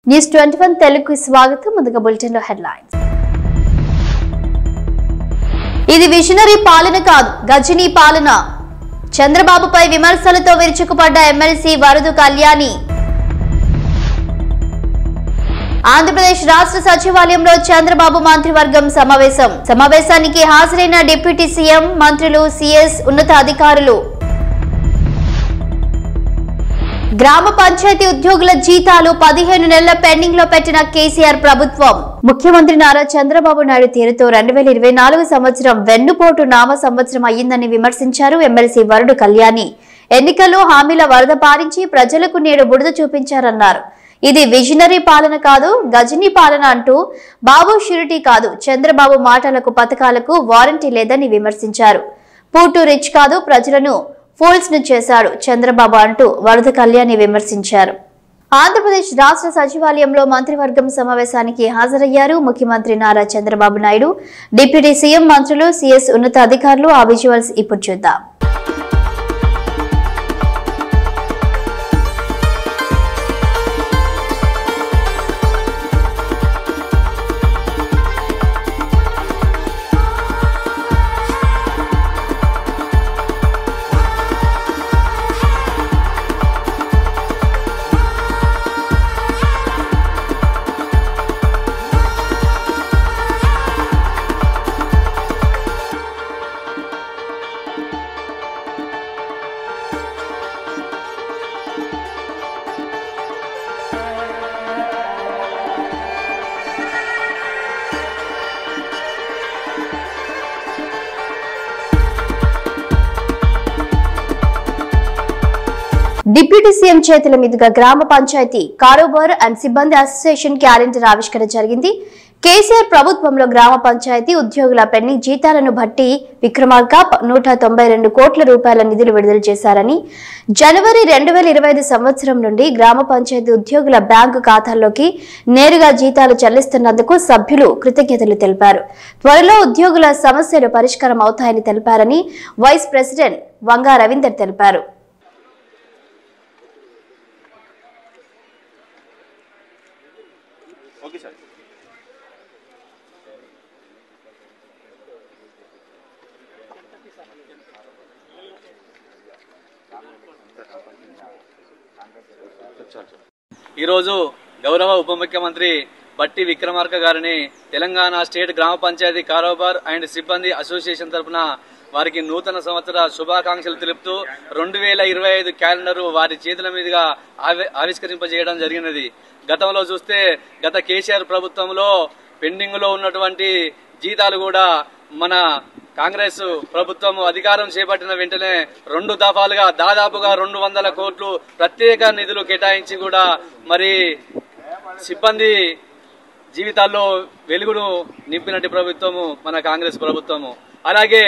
News 21 తెలుగుకి స్వాగతం. ముందుగా బులెటిన్ లో హెడ్లైన్స్. ఇది విజనరీ పాలన కాదు, గజనీ పాలన. చంద్రబాబుపై విమర్శలతో విరుచుకుపడ్డ ఎమ్మెల్సీ వరదు కళ్యాణి. ఆంధ్రప్రదేశ్ రాష్ట్ర సచివాలయంలో చంద్రబాబు మంత్రివర్గం సమావేశానికి హాజరైన డిప్యూటీ సీఎం, మంత్రులు, సీఎస్ ఉన్నతాధికారులు. గ్రామ పంచాయతీ ఉద్యోగుల జీతాలు 15 నెలల పెండింగ్ లో పెట్టిన కేసీఆర్ ప్రభుత్వం. ముఖ్యమంత్రి నారా చంద్రబాబు నాయుడు తీరుతో 2024 సంవత్సరం వెన్నుపోటు నామ సంవత్సరం అయ్యిందని విమర్శించారు ఎమ్మెల్సీ వరదు కళ్యాణి. ఎన్నికల్లో హామీల వరద పారించి ప్రజలకు నేడు బురద చూపించారన్నారు. ఇది విజనరీ పాలన కాదు, గజనీ పాలన అంటూ బాబు షూరిటీ కాదు, చంద్రబాబు మాటలకు పథకాలకు వారంటీ లేదని విమర్శించారు. పూటు రిచ్ కాదు, ప్రజలను ఫూల్స్ ను చేశాడు చంద్రబాబు అంటూ వరద కళ్యాణి విమర్శించారు. ఆంధ్రప్రదేశ్ రాష్ట్ర సచివాలయంలో మంత్రివర్గం సమావేశానికి హాజరయ్యారు ముఖ్యమంత్రి నారా చంద్రబాబు నాయుడు, డిప్యూటీ సీఎం, మంత్రులు, సీఎస్ ఉన్నతాధికారులు. ఆ విజువల్స్ ఇప్పుడు చూద్దాం. డిప్యూటీ సీఎం చేతుల మీదుగా గ్రామ పంచాయతీ కారోబార్ అండ్ సిబ్బంది అసోసియేషన్ క్యాలెండర్ ఆవిష్కరణ జరిగింది. కేసీఆర్ ప్రభుత్వంలో గ్రామ పంచాయతీ ఉద్యోగుల పెండింగ్ జీతాలను బట్టి విక్రమార్క 192 కోట్ల రూపాయల నిధులు విడుదల చేశారని, జనవరి 2025 సంవత్సరం నుండి గ్రామ పంచాయతీ ఉద్యోగుల బ్యాంకు ఖాతాల్లోకి నేరుగా జీతాలు చెల్లిస్తున్నందుకు సభ్యులు కృతజ్ఞతలు తెలిపారు. త్వరలో ఉద్యోగుల సమస్యలు పరిష్కారం అవుతాయని తెలిపారని వైస్ ప్రెసిడెంట్ వంగా రవీందర్ తెలిపారు. ఈరోజు గౌరవ ఉప ముఖ్యమంత్రి బట్టి విక్రమార్క గారిని తెలంగాణ స్టేట్ గ్రామ పంచాయతీ కారోబార్ అండ్ సిబ్బంది అసోసియేషన్ తరఫున వారికి నూతన సంవత్సర శుభాకాంక్షలు తెలుపుతూ 2025 క్యాలెండర్ వారి చేతుల మీదుగా ఆవిష్కరింపజేయడం జరిగినది. గతంలో చూస్తే గత కేసీఆర్ ప్రభుత్వంలో పెండింగ్ లో ఉన్నటువంటి జీతాలు కూడా మన కాంగ్రెస్ ప్రభుత్వం అధికారం చేపట్టిన వెంటనే 2 దఫాలుగా దాదాపుగా 200 కోట్లు ప్రత్యేక నిధులు కేటాయించి కూడా మరి సిబ్బంది జీవితాల్లో వెలుగును నింపినట్టు ప్రభుత్వము మన కాంగ్రెస్ ప్రభుత్వము. అలాగే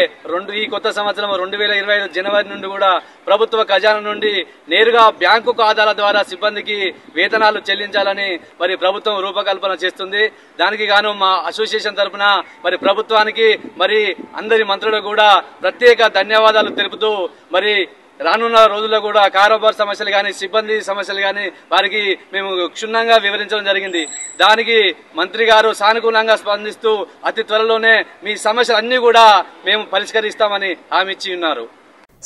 ఈ కొత్త సంవత్సరం 2025 జనవరి నుండి కూడా ప్రభుత్వ ఖజానా నుండి నేరుగా బ్యాంకు ఖాతాల ద్వారా సిబ్బందికి వేతనాలు చెల్లించాలని మరి ప్రభుత్వం రూపకల్పన చేస్తుంది. దానికి గాను మా అసోసియేషన్ తరఫున మరి ప్రభుత్వానికి మరి అందరి మంత్రులకు కూడా ప్రత్యేక ధన్యవాదాలు తెలుపుతూ మరి రానున్న రోజుల్లో కూడా కారోబార్ సమస్యలు కానీ సిబ్బంది సమస్యలు కానీ వారికి మేము క్షుణ్ణంగా వివరించడం జరిగింది. దానికి మంత్రి గారు సానుకూలంగా స్పందిస్తూ అతి త్వరలోనే మీ సమస్యలన్నీ కూడా మేము పరిష్కరిస్తామని హామీ ఇచ్చి ఉన్నారు.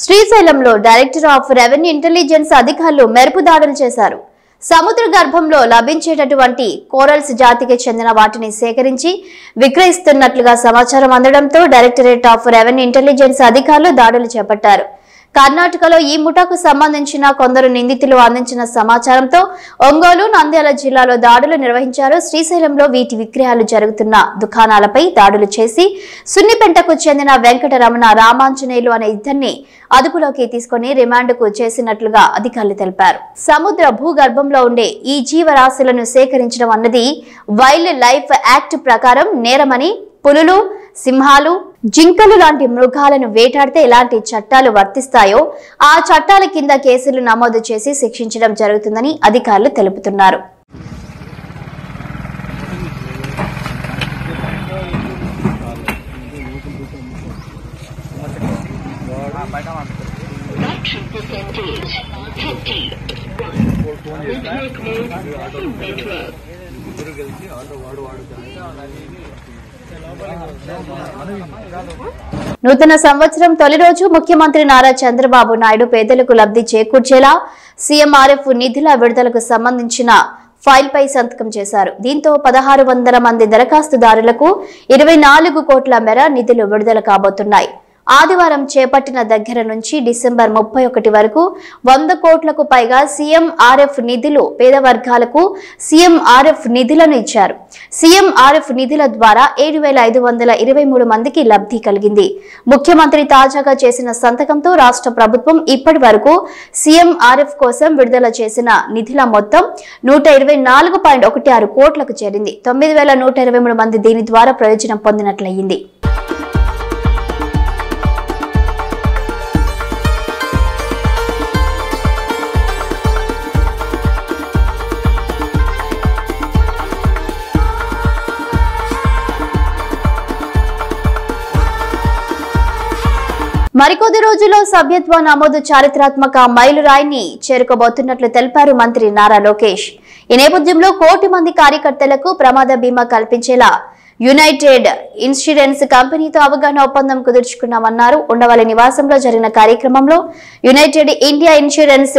శ్రీశైలంలో డైరెక్టర్ ఆఫ్ రెవెన్యూ ఇంటెలిజెన్స్ అధికారులు మెరుపు దాడులు చేశారు. సముద్ర గర్భంలో లభించేటటువంటి కోరల్స్ జాతికి చెందిన వాటిని సేకరించి విక్రయిస్తున్నట్లుగా సమాచారం అందడంతో డైరెక్టరేట్ ఆఫ్ రెవెన్యూ ఇంటెలిజెన్స్ అధికారులు దాడులు చేపట్టారు. కర్ణాటకలో ఈ ముఠాకు సంబంధించిన కొందరు నిందితులు అందించిన సమాచారంతో ఒంగోలు, నంద్యాల జిల్లాలో దాడులు నిర్వహించారు. శ్రీశైలంలో వీటి విక్రయాలు జరుగుతున్న దుకాణాలపై దాడులు చేసి సున్నిపెంటకు చెందిన వెంకటరమణ, రామాంజనేయులు అనే ఇద్దరిని అదుపులోకి తీసుకుని రిమాండ్కు చేసినట్లుగా అధికారులు తెలిపారు. సముద్ర భూగర్భంలో ఉండే ఈ జీవరాశులను సేకరించడం అన్నది వైల్డ్ లైఫ్ యాక్ట్ ప్రకారం నేరమని, పులులు, సింహాలు, జింకలు లాంటి మృగాలను వేటాడితే ఎలాంటి చట్టాలు వర్తిస్తాయో ఆ చట్టాల కింద కేసులు నమోదు చేసి శిక్షించడం జరుగుతుందని అధికారులు తెలుపుతున్నారు. Battery percentage 50. నూతన సంవత్సరం తొలి రోజు ముఖ్యమంత్రి నారా చంద్రబాబు నాయుడు పేదలకు లబ్ధి చేకూర్చేలా సీఎంఆర్ఎఫ్ నిధుల విడుదలకు సంబంధించిన ఫైల్ పై సంతకం చేశారు. దీంతో 1600 మంది దరఖాస్తుదారులకు 24 కోట్ల మేర నిధులు విడుదల కాబోతున్నాయి. ఆదివారం చేపట్టిన దగ్గర నుంచి డిసెంబర్ 31 వరకు 100 కోట్లకు పైగా సీఎంఆర్ఎఫ్ నిధులు పేద వర్గాలకు సీఎంఆర్ఎఫ్ నిధులను ఇచ్చారు. సీఎంఆర్ఎఫ్ నిధుల ద్వారా 7523 మందికి లబ్ధి కలిగింది. ముఖ్యమంత్రి తాజాగా చేసిన సంతకంతో రాష్ట్ర ప్రభుత్వం ఇప్పటి వరకు సీఎంఆర్ఎఫ్ కోసం విడుదల చేసిన నిధుల మొత్తం 124.16 కోట్లకు చేరింది. 9123 మంది దీని ద్వారా ప్రయోజనం పొందినట్లయింది. మరికొద్ది రోజుల్లో సభ్యత్వ నమోదు చారిత్రాత్మక మైలురాయిని చేరుకోబోతున్నట్లు తెలిపారు మంత్రి నారా లోకేష్. ఈ నేపథ్యంలో 1 కోటి మంది కార్యకర్తలకు ప్రమాద బీమా కల్పించేలా యునైటెడ్ ఇన్సూరెన్స్ కంపెనీతో అవగాహన ఒప్పందం కుదుర్చుకున్నామన్నారు. ఉండవల్లి నివాసంలో జరిగిన కార్యక్రమంలో యునైటెడ్ ఇండియా ఇన్సూరెన్స్,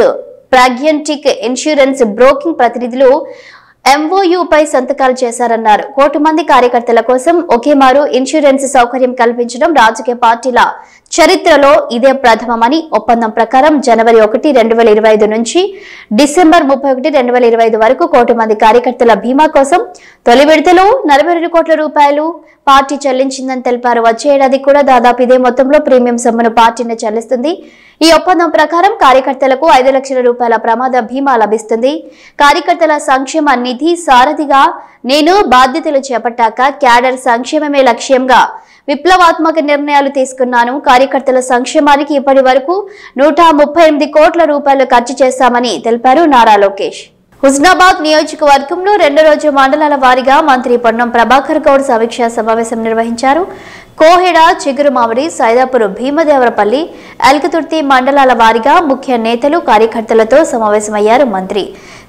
ప్రాగ్యంటిక్ ఇన్సూరెన్స్ బ్రోకింగ్ ప్రతినిధులు MOU పై సంతకాలు చేశారన్నారు. 1 కోటి మంది కార్యకర్తల కోసం ఒకేమారు ఇన్సూరెన్స్ సౌకర్యం కల్పించడం రాజకీయ పార్టీల చరిత్రలో ఇదే ప్రథమమని, ఒప్పందం ప్రకారం జనవరి 1, 2025 నుంచి డిసెంబర్ 31, 2025 వరకు 1 కోటి మంది కార్యకర్తల బీమా కోసం తొలి విడతలో 42 కోట్ల రూపాయలు పార్టీ చెల్లించిందని తెలిపారు. వచ్చే ఏడాది కూడా దాదాపు ఇదే మొత్తంలో ప్రీమియం సొమ్మును పార్టీనే చెల్లిస్తుంది. ఈ ఒప్పందం ప్రకారం కార్యకర్తలకు 5 లక్షల రూపాయల ప్రమాద బీమా లభిస్తుంది. కార్యకర్తల సంక్షేమ నిధి సారథిగా నేను బాధ్యతలు చేపట్టాక క్యాడర్ సంక్షేమమే లక్ష్యంగా విప్లవాత్మక నిర్ణయాలు తీసుకున్నాను. కార్యకర్తల సంక్షేమానికి ఇప్పటి వరకు 138 కోట్ల రూపాయలు ఖర్చు చేశామని తెలిపారు నారా లోకేష్. హుస్నాబాద్ నియోజకవర్గంలో 2 రోజు మండలాల వారీగా మంత్రి పొన్నం ప్రభాకర్ గౌడ్ సమీక్షా సమావేశం నిర్వహించారు. కోహెడ, చిగురుమామిడి, సైదాపూర్, భీమదేవరపల్లి, ఎల్కతుర్తి మండలాల వారీగా ముఖ్య నేతలు, కార్యకర్తలతో సమావేశమయ్యారు మంత్రి.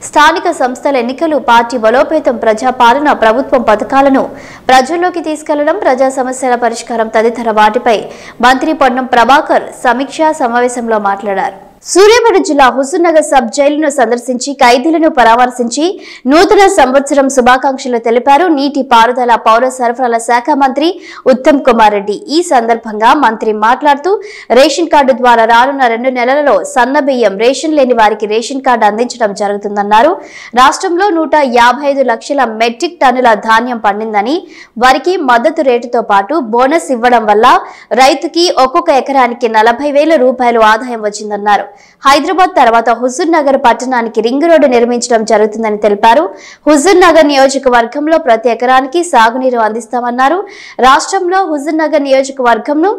స్థానిక సంస్థల ఎన్నికలు, పార్టీ బలోపేతం, ప్రజాపాలన, ప్రభుత్వం పథకాలను ప్రజల్లోకి తీసుకెళ్లడం, ప్రజా సమస్యల పరిష్కారం తదితర వాటిపై మంత్రి పొన్నం ప్రభాకర్ సమీక్షా సమావేశంలో మాట్లాడారు. సూర్యాపేట జిల్లా హుజూర్నగర్ సబ్ జైలును సందర్శించి ఖైదీలను పరామర్శించి నూతన సంవత్సరం శుభాకాంక్షలు తెలిపారు నీటి పారుదల, పౌర సరఫరాల శాఖ మంత్రి ఉత్తమ్ కుమార్ రెడ్డి. ఈ సందర్భంగా మంత్రి మాట్లాడుతూ రేషన్ కార్డు ద్వారా రానున్న 2 నెలలలో సన్నబియ్యం, రేషన్ లేని వారికి రేషన్ కార్డు అందించడం జరుగుతుందన్నారు. రాష్ట్రంలో 155 లక్షల మెట్రిక్ టన్నుల ధాన్యం పండిందని, వారికి మద్దతు రేటుతో పాటు బోనస్ ఇవ్వడం వల్ల రైతుకి ఒక్కొక్క ఎకరానికి 40,000 రూపాయలు ఆదాయం వచ్చిందన్నారు. హైదరాబాద్ తర్వాత హుజూర్ నగర్ పట్టణానికి రింగ్ రోడ్డు నిర్మించడం జరుగుతుందని తెలిపారు. హుజూర్ నగర్ నియోజకవర్గంలో ప్రతి ఎకరానికి సాగునీరు అందిస్తామన్నారు. రాష్ట్రంలో హుజూర్ నగర్ నియోజకవర్గంను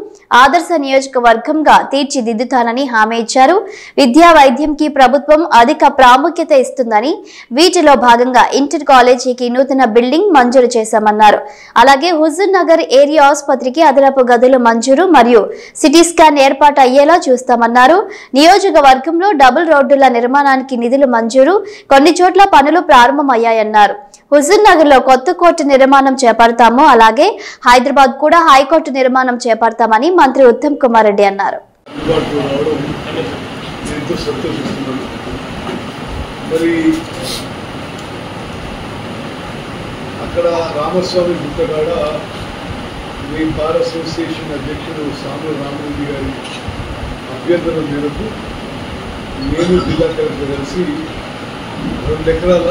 ఆదర్శ నియోజకవర్గంగా తీర్చిదిద్దుతానని హామీ ఇచ్చారు. విద్యా, వైద్యంకి ప్రభుత్వం అధిక ప్రాముఖ్యత ఇస్తుందని, వీటిలో భాగంగా ఇంటర్ కాలేజీకి నూతన బిల్డింగ్ మంజూరు చేశామన్నారు. అలాగే హుజూర్ నగర్ ఏరియా ఆసుపత్రికి అదనపు గదులు మంజూరు మరియు సిటీ స్కాన్ ఏర్పాటు అయ్యేలా చూస్తామన్నారు. నియోజకవర్గంలో డబుల్ రోడ్డుల నిర్మాణానికి నిధులు మంజూరు, కొన్ని చోట్ల పనులు ప్రారంభమయ్యాయన్నారు. హుజూర్ నగర్ లో కొత్త కోర్టు నిర్మాణం చేపడతాము, అలాగే హైదరాబాద్ కూడా హైకోర్టు నిర్మాణం చేపడతామని మంత్రి ఉత్తమ్ కుమార్ రెడ్డి అన్నారు. అక్కడ రామస్వామి గుట్టగాడ మీ బార్ అసోసియేషన్ అధ్యక్షుడు సాముల రామరెడ్డి గారి అభ్యర్థన మేరకు నేను జిల్లా కలెక్టర్ కలిసి 2 ఎకరాల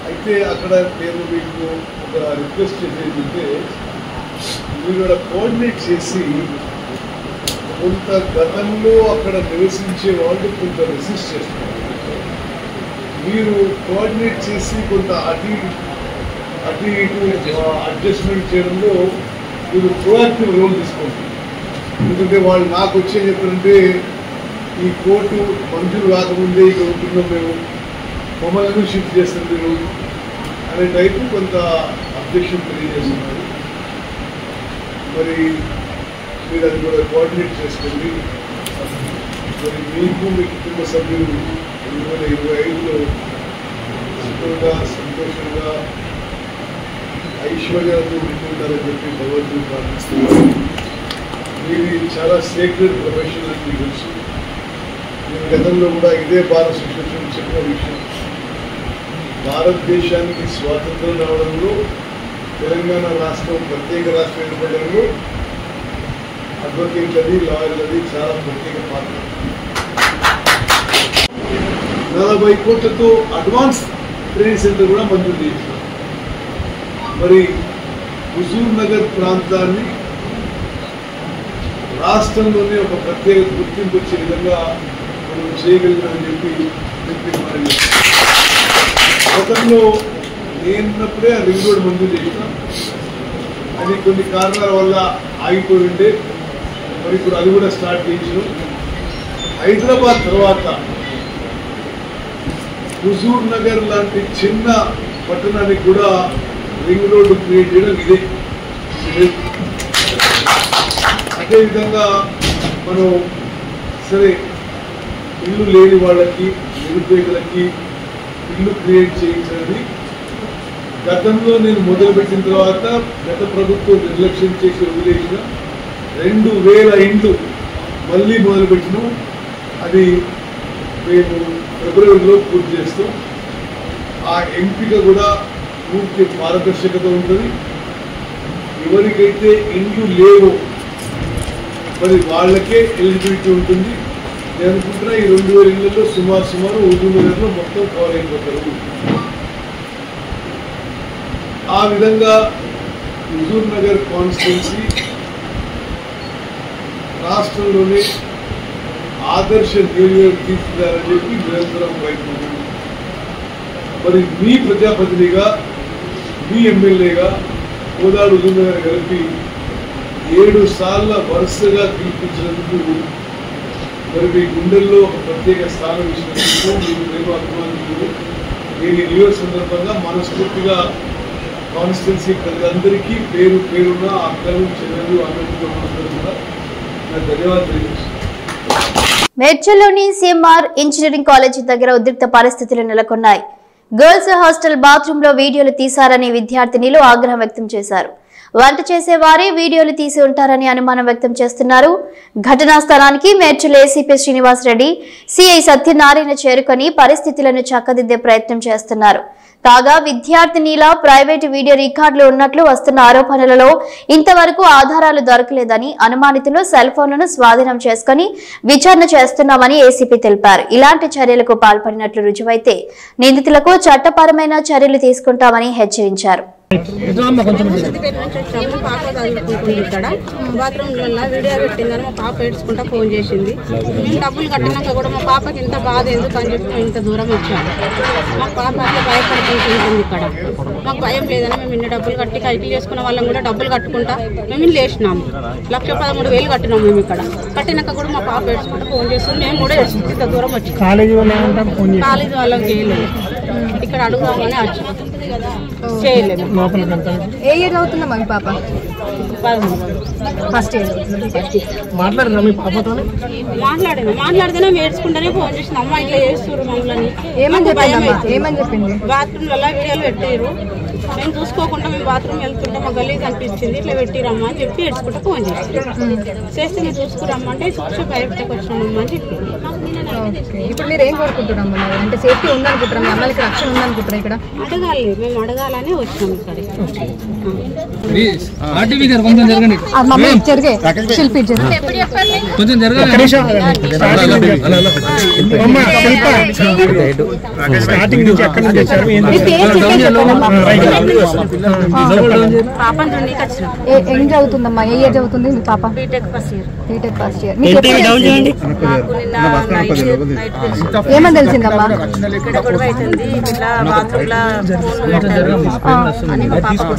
అయితే అక్కడ నేను మీకు ఒక రిక్వెస్ట్ చేసేది అంటే మీరు కోఆర్డినేట్ చేసి కొంత గతంలో అక్కడ నివసించే వాళ్ళు కొంత రెసిస్ట్ చేస్తున్నారు. మీరు కోఆర్డినేట్ చేసి కొంత అటు ఇటు అడ్జస్ట్మెంట్ చేయడంలో మీరు ప్రోయాక్టివ్ రోల్ తీసుకోండి. ఎందుకంటే వాళ్ళు నాకు వచ్చే చెప్పారంటే ఈ కోర్టు మంజూరు కాకముందే ఇక్కడ ఉంటున్నాం మేము, మమ్మల్ని షిఫ్ట్ చేస్తారు మీరు అనే టైపు కొంత అబ్జెక్షన్ తెలియజేస్తున్నారు. మరి మీరు అది కూడా కోఆర్డినేట్ చేసుకోండి. మరి మీకు మీ కుటుంబ సభ్యులు 2025లో సుఖంగా సంతోషంగా ఐశ్వర్యాలతో ఉంటుంటారని చెప్పి భగవంతుడు ప్రార్థిస్తున్నారు. మీది చాలా సేక్రెడ్ ప్రొఫెషన్ అని మీకు తెలుసు. నేను గతంలో కూడా ఇదే భారత శిక్షణ చెప్పిన విషయం. భారతదేశానికి స్వాతంత్రం రావడంలో తెలంగాణ రాష్ట్రం ప్రత్యేక రాష్ట్రం ఏర్పడడంలో అడ్వకేట్లది లాయర్లది చాలా ప్రత్యేక పాత్ర. 40 కోట్లతో అడ్వాన్స్ ట్రైనింగ్ సెంటర్ కూడా మంజూరు చేశారు. మరి హుజూర్ నగర్ ప్రాంతాన్ని రాష్ట్రంలోనే ఒక ప్రత్యేక గుర్తింపు వచ్చే విధంగా మనం చేయగలిగామని చెప్పి గతంలో నేనున్నప్పుడే ఆ రింగ్ రోడ్ మంజూరు చేసినాం. అది కొన్ని కారణాల వల్ల ఆగిపోయి ఉండే. మరి ఇప్పుడు అది కూడా స్టార్ట్ చేసినాం. హైదరాబాద్ తర్వాత హుజూర్ నగర్ లాంటి చిన్న పట్టణానికి కూడా రింగ్ రోడ్డు క్రియేట్ చేయడం ఇదే. అదేవిధంగా మనం సరే ఇల్లు లేని వాళ్ళకి నిరుపేదలకి ఇల్లు క్రియేట్ చేయించండి. గతంలో నేను మొదలుపెట్టిన తర్వాత గత ప్రభుత్వం నిర్లక్ష్యం చేసి వదిలేసిన 2000 ఇండ్లు మళ్ళీ మొదలుపెట్టినాం. అది మేము ఫిబ్రవరిలో పూర్తి చేస్తాం. ఆ ఎంపిక కూడా పూర్తి పారదర్శకత ఉంటుంది. ఎవరికైతే ఇండ్లు లేవో మరి వాళ్ళకే ఎలిజిబిలిటీ ఉంటుంది. నేను అనుకుంటున్నా ఈ 2000 ఇళ్లలో సుమారు హుజూర్ నగర్లో మొత్తం కవర్ అయిపోతారు. ఆ విధంగా హుజూర్ నగర్ కాన్స్టిట్యున్సీ రాష్ట్రంలోనే ఆదర్శ నియోజకవర్గం తీసుకురాలని చెప్పి నిరంతరం ప్రయత్నించారు. మరి మీ ప్రజాప్రతినిధిగా మీ ఎమ్మెల్యేగా కోదాడు హుజూర్ నగర్ కలిపి 7 సార్లు వరుసగా గెలిపించినందుకు మరి మీ గుండెల్లో ఒక ప్రత్యేక స్థానం ఇచ్చినందుకు మీకు ప్రేమ అభిమానులు నేను ఈ నియోజక సందర్భంగా మనస్ఫూర్తిగా కాన్స్టిట్యున్సీ ప్రజలందరికీ పేరు పేరున్న అక్కలు చెల్లెలు అన్నట్టుగా కూడా నాకు ధన్యవాదాలు తెలియజేస్తున్నాను. మేడ్చల్లోని సిఎంఆర్ ఇంజనీరింగ్ కాలేజీ దగ్గర ఉద్రిక్త పరిస్థితులు నెలకొన్నాయి. గర్ల్స్ హాస్టల్ బాత్రూమ్ లో వీడియోలు తీశారని విద్యార్థినిలు ఆగ్రహం వ్యక్తం చేశారు. వంట చేసే వారే వీడియోలు తీసి ఉంటారని అనుమానం వ్యక్తం చేస్తున్నారు. ఘటనా స్థలానికి మేడ్చల్ ఏసీపీ శ్రీనివాస్ రెడ్డి, సిఐ సత్యనారాయణ చేరుకొని పరిస్థితులను చక్కదిద్దే ప్రయత్నం చేస్తున్నారు. కాగా విద్యార్థినిల ప్రైవేటు వీడియో రికార్డులు ఉన్నట్లు వస్తున్న ఆరోపణలలో ఇంతవరకు ఆధారాలు దొరకలేదని, అనుమానితులు సెల్ ఫోన్లను స్వాధీనం చేసుకుని విచారణ చేస్తున్నామని ఏసీపీ తెలిపారు. ఇలాంటి చర్యలకు పాల్పడినట్లు రుజువైతే నిందితులకు చట్టపరమైన చర్యలు తీసుకుంటామని హెచ్చరించారు. పాప చదువుకుంటుంది ఇక్కడ బాత్రూమ్లలో వీడియో పెట్టిందని మా పాప ఏడ్చుకుంటా ఫోన్ చేసింది. మేము డబ్బులు కట్టినాక కూడా మా పాపకి ఇంత బాధ ఎందుకు అని చెప్పి మేము ఇంత దూరం వచ్చాము. మా పాప అట్లా భయపడుతుంటుంది ఇక్కడ. మాకు భయం లేదని మేము ఇన్ని డబ్బులు కట్టి కైకిలు చేసుకున్న వాళ్ళం కూడా డబ్బులు కట్టుకుంటా మేము ఇల్లు వేసినాము. 1,13,000 కట్టినాము మేము ఇక్కడ. కట్టినాక కూడా మా పాప ఏడ్చుకుంటా ఫోన్ చేస్తుంది. మేము కూడా ఏడ్చుకుంటే ఇంత దూరం వచ్చాము. కాలేజీ వాళ్ళకి చేయలేదు. ఇక్కడ అడుగుదామని వచ్చి చేయలేదు. ఏ ఇయర్ అవుతుందమ్మా మీ పాప? First year. మాట్లాడినా మీ పాపతో? మాట్లాడితేనే ఏడ్చుకుంటేనే ఫోన్ చేసిన అమ్మ ఇట్లా చేస్తున్నారు మమ్మల్ని. ఏమని చెప్పింది? బాత్రూమ్లలో వీడియోలు పెట్టారు. మేము చూసుకోకుండా మేము బాత్రూమ్ వెళ్తుంటే మా గల్లీ కనిపించింది ఇట్లా పెట్టిరమ్మా అని చెప్పి ఏడ్చుకుంటే ఫోన్ చేస్తే మీరు చూసుకురమ్మా అంటే చూసి బయటకు వచ్చినామమ్మా అని చెప్పింది. ఇప్పుడు మీరు ఏం కోరుకుంటున్నాము? అంటే సేఫ్టీ ఉందనుకుంటారా? మీ అమ్మాయికి రక్షణ ఉందనుకుంటారా? ఇక్కడ అడగాలి, మేము అడగాలని వచ్చినాం ఇక్కడ. శిల్పి ఏం చదువుతుందమ్మా? ఏ ఇయర్ చదువుతుంది మీ పాప? BTech first year. ఏమని తెలిసిందమ్మా? ఇక్కడ గొడవ అవుతుంది ఇట్లా బాత్రూమ్లో ఫోన్ పెట్టారు అని మా పాప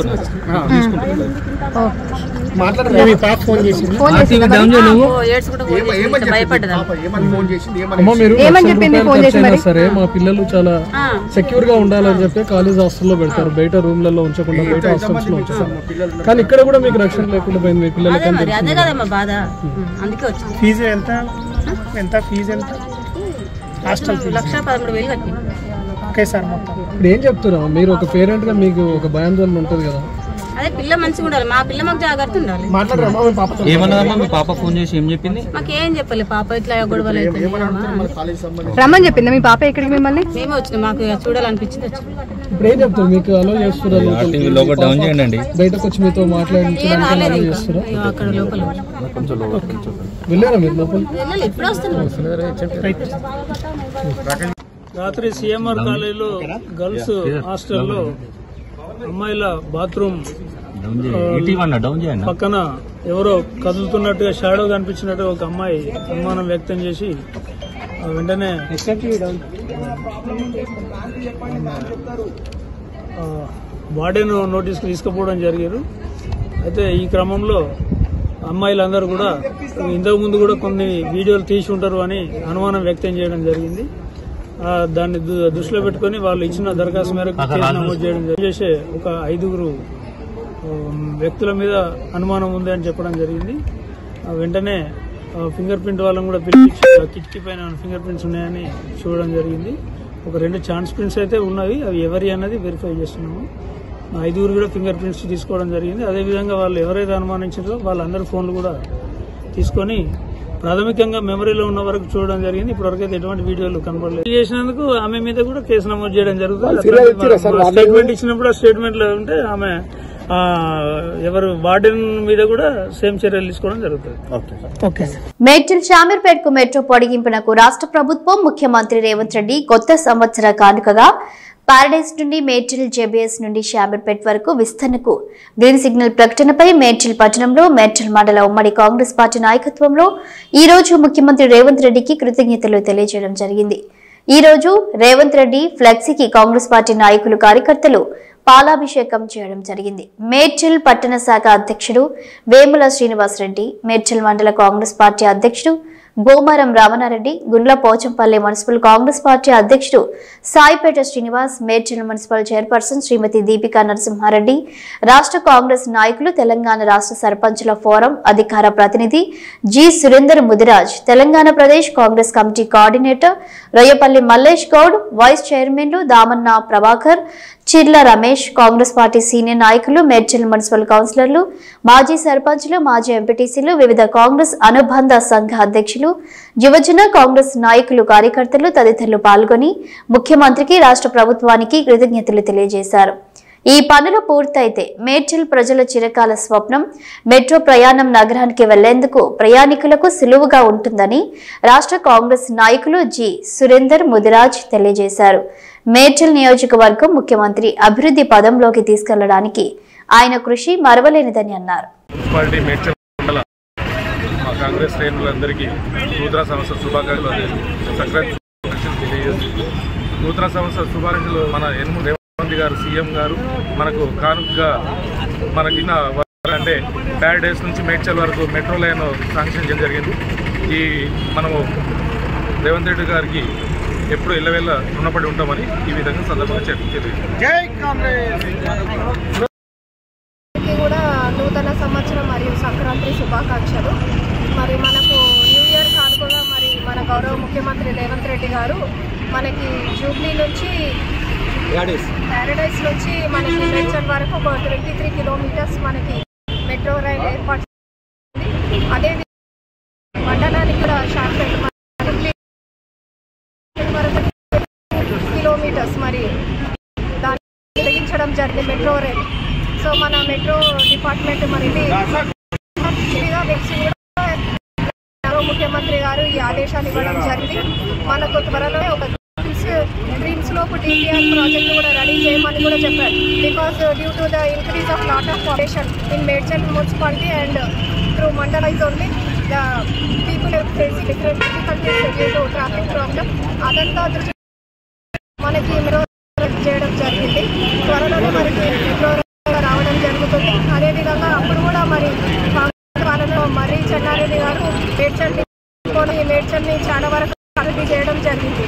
ఏమని చెప్పింది ఫోన్ చేసి మరి? సరే మా పిల్లలు చాలా సెక్యూర్ గా ఉండాలని చెప్పి కాలేజ్ హాస్టల్లో పెడతారు, బయట రూమ్లలో ఉంచకుండా బయట హాస్టల్స్ లో ఉంచుతారు. కానీ ఇక్కడ కూడా మీకు రక్షణ లేకుండా పోయింది మీ పిల్లలకి. ఫీజు ఎంత ఫీజు ఎంత? హాస్టల్ 1,13,000 కట్టి. Okay sir. మొత్తం ఇప్పుడు ఏం చెప్తున్నారు మీరు? ఒక పేరెంట్ గా మీకు ఒక భయాందోళన ఉంటుంది కదా. అదే పిల్ల మంచిగా ఉండాలి, మా పిల్ల మాకు జాగ్రత్త ఉండాలి. ఏమన్నదమ్మా మీ పాప ఫోన్ చేసి ఏం చెప్పింది? మాకేం చెప్పలే, పాప ఇట్లా గొడవలు అయితే రమ్మని చెప్పింది మీ పాప ఇక్కడికి మిమ్మల్ని? మేమే వచ్చినాం, మాకు చూడాలనిపించింది వచ్చింది. ఇప్పుడు ఏం చెప్తారు? మీకు అలో చేస్తున్నారు, డౌన్ చేయండి, బయటకు వచ్చి మీతో మాట్లాడించడానికి చేస్తారా? అక్కడ లోపల వెళ్ళారా మీరు లోపల? ఇప్పుడు వస్తున్నాం. రాత్రి సిఎంఆర్ కాలేజీలో గర్ల్స్ హాస్టల్లో అమ్మాయిల బాత్రూమ్ పక్కన ఎవరో కదులుతున్నట్టుగా షాడో కనిపించినట్టుగా ఒక అమ్మాయి అనుమానం వ్యక్తం చేసి వెంటనే వార్డెన్ నోటీస్కి తీసుకుపోవడం జరిగారు. అయితే ఈ క్రమంలో అమ్మాయిలందరూ కూడా ఇంతకుముందు కూడా కొన్ని వీడియోలు తీసి ఉంటారు అని అనుమానం వ్యక్తం చేయడం జరిగింది. దాన్ని దృష్టిలో పెట్టుకుని వాళ్ళు ఇచ్చిన దరఖాస్తు మేరకు కేసు నమోదు చేయడం చేసే ఒక 5 వ్యక్తుల మీద అనుమానం ఉంది అని చెప్పడం జరిగింది. వెంటనే ఫింగర్ ప్రింట్ వాళ్ళని కూడా పిలిపించి కిటికీ పైన ఫింగర్ ప్రింట్స్ ఉన్నాయని చూడడం జరిగింది. ఒక 2 ఛాన్స్ ప్రింట్స్ అయితే ఉన్నవి, అవి ఎవరి అన్నది వెరిఫై చేస్తున్నాము. 5 కూడా ఫింగర్ ప్రింట్స్ తీసుకోవడం జరిగింది. అదేవిధంగా వాళ్ళు ఎవరైతే అనుమానించారో వాళ్ళందరి ఫోన్లు కూడా తీసుకొని ప్రాథమికంగా మెమరీలో ఉన్న వరకు చూడడం జరిగింది. ఇప్పటివరకు అయితే ఎటువంటి వీడియోలు కనపడలేదు. చేసినందుకు ఆమె మీద కూడా కేసు నమోదు చేయడం జరుగుతుంది. స్టేట్మెంట్ ఇచ్చినప్పుడు ఆ స్టేట్మెంట్ లో ఉంటే ఆమె ఎవరు వార్డెన్ మీద కూడా సేమ్ చర్యలు తీసుకోవడం జరుగుతుంది. మేడ్చల్ షామీర్పేట్కు మెట్రో పొడిగింపునకు రాష్ట్ర ప్రభుత్వం ముఖ్యమంత్రి రేవంత్ రెడ్డి కొత్త సంవత్సర కానుకగా పారడైస్ నుండి మేడ్చల్ జేబీఎస్ నుండి షామీర్పేట్ వరకు విస్తరణకు గ్రీన్ సిగ్నల్ ప్రకటనపై మేడ్చల్ పట్టణంలో మేడ్చల్ మండల ఉమ్మడి కాంగ్రెస్ పార్టీ నాయకత్వంలో ఈ రోజు ముఖ్యమంత్రి రేవంత్ రెడ్డికి కృతజ్ఞతలు తెలియజేయడం జరిగింది. ఈ రోజు రేవంత్ రెడ్డి ఫ్లెక్సీకి కాంగ్రెస్ పార్టీ నాయకులు కార్యకర్తలు పాలాభిషేకం చేయడం జరిగింది. మేడ్చల్ పట్టణ శాఖ అధ్యక్షుడు వేముల శ్రీనివాసరెడ్డి, మేడ్చల్ మండల కాంగ్రెస్ పార్టీ అధ్యక్షుడు గోమారం రామనారెడ్డి, గుండ్ల పోచంపల్లి మున్సిపల్ కాంగ్రెస్ పార్టీ అధ్యక్షుడు సాయిపేట శ్రీనివాస్, మేడ్చల్ మున్సిపల్ చైర్పర్సన్ శ్రీమతి దీపికా నరసింహారెడ్డి, రాష్ట్ర కాంగ్రెస్ నాయకులు, తెలంగాణ రాష్ట్ర సర్పంచుల ఫోరం అధికార ప్రతినిధి G Surender Mudiraj, Telangana Pradesh Congress committee coordinator Royyapalli Mallesh Goud, vice చైర్మన్లు దామన్న ప్రభాకర్, చిర్ల రమేష్, కాంగ్రెస్ పార్టీ సీనియర్ నాయకులు, మేడ్చల్ మున్సిపల్ కౌన్సిలర్లు, మాజీ సర్పంచ్లు, మాజీ ఎంపీటీసీలు, వివిధ కాంగ్రెస్ అనుబంధ సంఘ అధ్యక్షులు, యువజన కాంగ్రెస్ నాయకులు, కార్యకర్తలు తదితరులు పాల్గొని ముఖ్యమంత్రికి, రాష్ట్ర ప్రభుత్వానికి కృతజ్ఞతలు తెలియజేశారు. ఈ పనులు పూర్తయితే మేడ్చల్ ప్రజల చిరకాల స్వప్నం మెట్రో ప్రయాణం నగరానికి వెళ్లేందుకు ప్రయాణికులకు సులువుగా ఉంటుందని రాష్ట్ర కాంగ్రెస్ నాయకులు జి సురేందర్ ముదిరాజ్ తెలియజేశారు. మేడ్చల్ నియోజకవర్గం ముఖ్యమంత్రి అభివృద్ధి పదంలోకి తీసుకెళ్లడానికి ఆయన కృషి మరవలేనిదని అన్నారు. కాంగ్రెస్ శ్రేణులందరికీ నూతన సంవత్సర శుభాకాంక్షలు నూతన సంవత్సర శుభాకాంక్షలు మన రేవంత్ గారు సీఎం గారు మనకు కానుకగా మనకిన్న అంటే ప్యారడైస్ నుంచి మేడ్చల్ వరకు మెట్రో లైన్ శాంక్షన్ చేయడం జరిగింది. ఈ మనము రేవంత్ రెడ్డి గారికి ఎప్పుడు ఇళ్ళవేళ్ళ రుణపడి ఉంటామని ఈ విధంగా సందర్భంగా తెలియదు. కూడా నూతన సంవత్సరం మరియు సంక్రాంతి శుభాకాంక్షలు. మరి మనకు న్యూ ఇయర్ కానుకగా మరి మన గౌరవ ముఖ్యమంత్రి రేవంత్ రెడ్డి గారు మనకి జూబ్లీ నుంచి ప్యారడైస్ నుంచి మనకి మేడ్చల్ వరకు ఒక 23 కిలోమీటర్స్ మనకి మెట్రో రైల్ ఏర్పాటు చేసింది. అదే మండలానికి కూడా షార్ట్కట్ వరకు కిలోమీటర్స్ మరి దాన్ని తొలగించడం జరిగింది మెట్రో రైల్. సో మన మెట్రో డిపార్ట్మెంట్ మరి ముఖ్యమంత్రి గారు ఈ ఆదేశాలు ఇవ్వడం జరిగింది. మనకు త్వరలో ఒక డ్రీమ్స్ లో DPR ప్రాజెక్ట్ కూడా రెడీ చేయమని కూడా చెప్పారు. Because due to the increase of lot of population in Medchal municipality and through mandalize only the people face different difficulties due to traffic problem. అదంతా మనకి మెట్రో చేయడం జరిగింది. త్వరలోనే మనకి మెట్రో రావడం జరిగింది. జరుగుతుంది. అదేవిధంగా అప్పుడు కూడా మరి కాలంలో మర్రి చెన్నారెడ్డి గారు మేడ్చల్ని చాలా వరకు అభివృద్ధి చేయడం జరిగింది.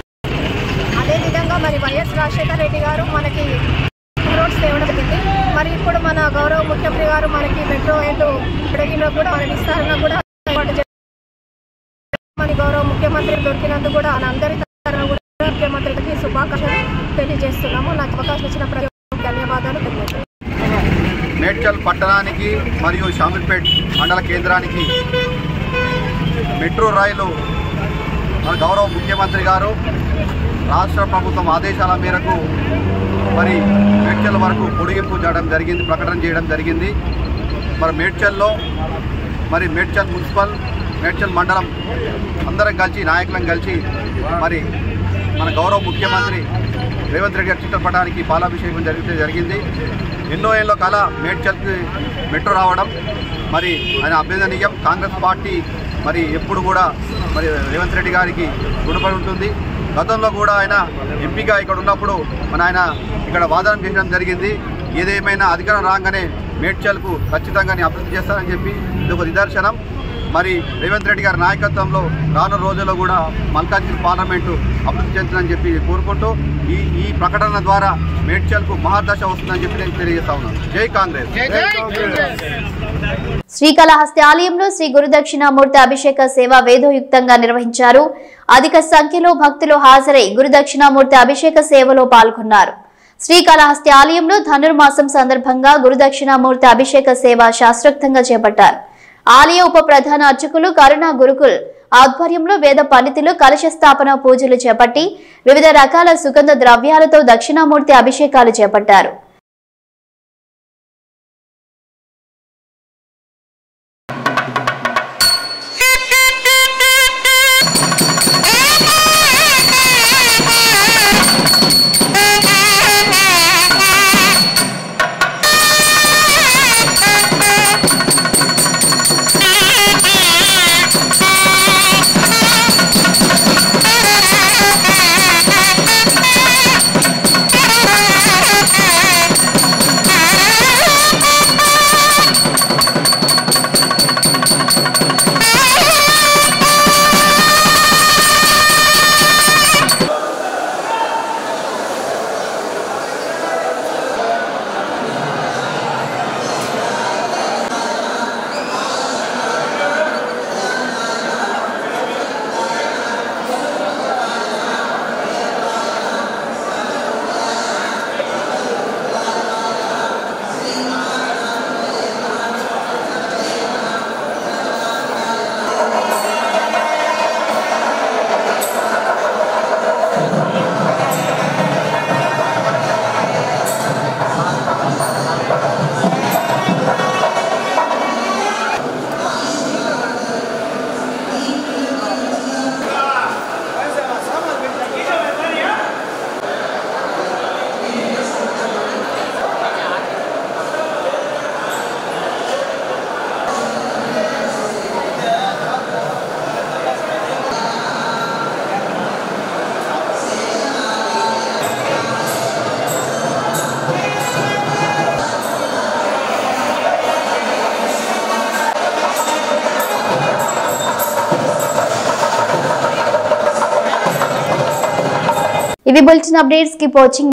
అదేవిధంగా మరి వైఎస్ రాజశేఖర రెడ్డి గారు మనకి రోడ్స్ తేవడం జరిగింది. మరి ఇప్పుడు మన గౌరవ ముఖ్యమంత్రి గారు మనకి మెట్రో రైలు అడిగినా కూడా మన విస్తరణ కూడా మన గౌరవ ముఖ్యమంత్రి దొరికినందుకు కూడా అందరి తరఫున కూడా ముఖ్యమంత్రికి శుభాకాంక్షలు తెలియజేస్తున్నాము. నాకు అవకాశం ఇచ్చిన ప్రతి ధన్యవాదాలు తెలియజేస్తున్నాను. మేడ్చల్ పట్టణానికి మరియు షామీర్పేట్ మండల కేంద్రానికి మెట్రో రైలు మన గౌరవ ముఖ్యమంత్రి గారు రాష్ట్ర ప్రభుత్వం ఆదేశాల మేరకు మరి మేడ్చల్ వరకు పొడిగింపు చేయడం జరిగింది, ప్రకటన చేయడం జరిగింది. మరి మేడ్చల్లో మరి మేడ్చల్ మున్సిపల్ మేడ్చల్ మండలం అందరం కలిసి నాయకులను కలిసి మరి మన గౌరవ ముఖ్యమంత్రి రేవంత్ రెడ్డి గారి చిత్రపటానికి పాలాభిషేకం జరిగింది. ఎన్నో ఏళ్ళ కాల మేడ్చల్కి మెట్రో రావడం మరి ఆయన అభ్యర్థనీయం. కాంగ్రెస్ పార్టీ మరి ఎప్పుడు కూడా మరి రేవంత్ రెడ్డి గారికి రుణపడి ఉంటుంది. గతంలో కూడా ఆయన ఎంపీగా ఇక్కడ ఉన్నప్పుడు ఆయన ఇక్కడ వాదన చేయడం జరిగింది. ఏదేమైనా అధికారం రాగానే మేడ్చల్కు ఖచ్చితంగా అభివృద్ధి చేస్తానని చెప్పి ఇది ఒక నిదర్శనం. మరి రేవంత్ రెడ్డి గారి నాయకత్వంలో రానున్న రోజుల్లో కూడా మల్కాజ్గిరి పార్లమెంటు అభివృద్ధి చెందుతుందని చెప్పి కోరుకుంటూ ఈ ప్రకటన ద్వారా మేడ్చల్కు మహాదశ వస్తుందని చెప్పి నేను తెలియజేస్తా ఉన్నాను. జై కాంగ్రెస్. శ్రీకాళహస్తి ఆలయంలో శ్రీ గురుదక్షిణామూర్తి అభిషేక సేవ వేదోయుక్తంగా నిర్వహించారు. అధిక సంఖ్యలో భక్తులు హాజరై గురుదక్షిణామూర్తి అభిషేక సేవలో పాల్గొన్నారు. శ్రీకాళహస్తి ఆలయంలో ధనుర్మాసం సందర్భంగా గురుదక్షిణామూర్తి అభిషేక సేవ శాస్త్రోక్తంగా చేపట్టారు. ఆలయ ఉప ప్రధాన అర్చకులు కరుణా గురుకుల్ ఆధ్వర్యంలో వేద పండితులు కలశ స్థాపన పూజలు చేపట్టి వివిధ రకాల సుగంధ ద్రవ్యాలతో దక్షిణామూర్తి అభిషేకాలు చేపట్టారు. ఇవి బులెటిన్ అప్డేట్స్. Keep watching.